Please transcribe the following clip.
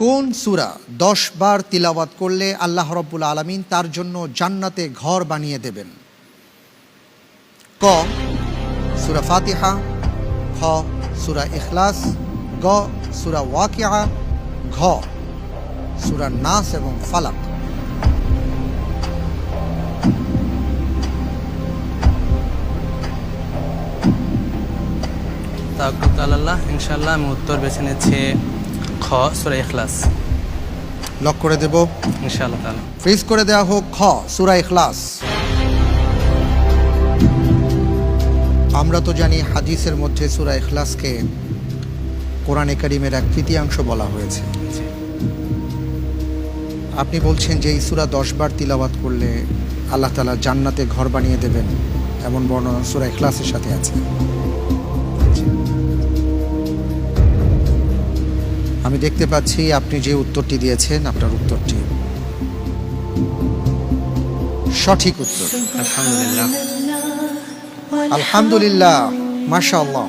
কোন সূরা 10 বার তিলাওয়াত করলে আল্লাহ রাব্বুল আলামিন তার জন্য জান্নাতে ঘর বানিয়ে দেবেন? ক সূরা ফাতিহা, খ সূরা ইখলাস, গ সূরা ওয়াকিয়া, ঘ সূরা নাস এবং ফালাক। তাওয়াক্কালতু আলাল্লাহ। ইনশাআল্লাহ আমি উত্তর বেছে নিচ্ছি খ সূরা ইখলাস। লক করে দেব, ইনশাআল্লাহ তাআলা। ফ্রিজ করে দেওয়া হোক খ সূরা ইখলাস। আমরা তো জানি হাদিসের মধ্যে সূরা ইখলাসকে কোরআনে কারীমের এক তৃতীয়াংশ বলা হয়েছে। আপনি বলছেন যে এই সূরা 10 বার তিলাওয়াত করলে আল্লাহ তাআলা জান্নাতে ঘর বানিয়ে দেবেন, এমন বর্ণনা সূরা ইখলাসের সাথে আছে। আমি দেখতে পাচ্ছি আপনি যে উত্তরটি দিয়েছেন, আপনার উত্তরটি সঠিক উত্তর। আলহামদুলিল্লাহ। আলহামদুলিল্লাহ, মাশাআল্লাহ।